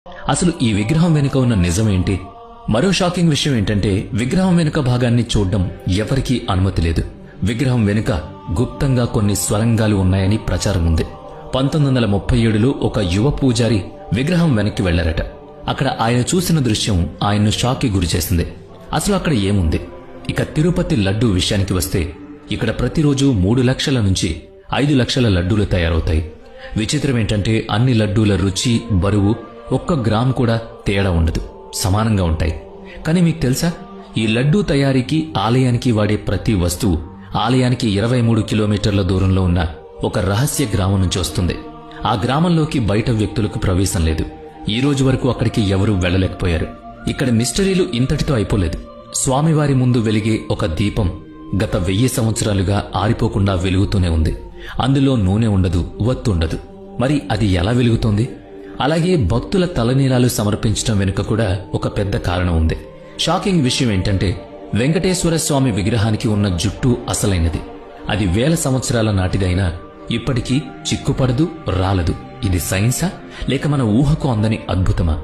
అసలు ఈ విగ్రహం వెనుక ఉన్న నిజమేంటి? మరో షాకింగ్ విషయం ఏంటంటే విగ్రహం వెనుక భాగాన్ని చూడడం ఎవరికీ అనుమతి లేదు. విగ్రహం వెనుక గుప్తంగా కొన్ని స్వరంగాలు ఉన్నాయని ప్రచారం ఉంది. 1937లో ఒక యువ పూజారి విగ్రహం వెనక్కి వెళ్లారట. అక్కడ ఆయన చూసిన దృశ్యం ఆయన్ను షాక్కి గురిచేసింది. అసలు అక్కడ ఏముంది? ఇక తిరుపతి లడ్డూ విషయానికి వస్తే ఇక్కడ ప్రతిరోజు 3 లక్షల నుంచి 5 లక్షల లడ్డూలు తయారవుతాయి. విచిత్రమేంటంటే అన్ని లడ్డూల రుచి, బరువు 1 గ్రామ్ కూడా తేడా ఉండదు, సమానంగా ఉంటాయి. కానీ మీకు తెలుసా, ఈ లడ్డూ తయారీకి ఆలయానికి వాడే ప్రతి వస్తువు ఆలయానికి 23 కిలోమీటర్ల దూరంలో ఉన్న ఒక రహస్య గ్రామం నుంచి వస్తుంది. ఆ గ్రామంలోకి బయట వ్యక్తులకు ప్రవేశం లేదు. ఈ రోజు వరకు అక్కడికి ఎవరూ వెళ్లలేకపోయారు. ఇక్కడ మిస్టరీలు ఇంతటితో అయిపోలేదు. స్వామివారి ముందు వెలిగే ఒక దీపం గత 1000 సంవత్సరాలుగా ఆరిపోకుండా వెలుగుతూనే ఉంది. అందులో నూనె ఉండదు, వత్తు ఉండదు. మరి అది ఎలా వెలుగుతోంది? అలాగే భక్తుల తలనీలాలు సమర్పించడం వెనుక కూడా ఒక పెద్ద కారణం ఉంది. షాకింగ్ విషయం ఏంటంటే వెంకటేశ్వర స్వామి విగ్రహానికి ఉన్న జుట్టు అసలైనది. అది 1000 సంవత్సరాల నాటిదైనా ఇప్పటికీ చిక్కుపడదు, రాలదు. ఇది సైన్సా లేక మన ఊహకు అందని అద్భుతమా?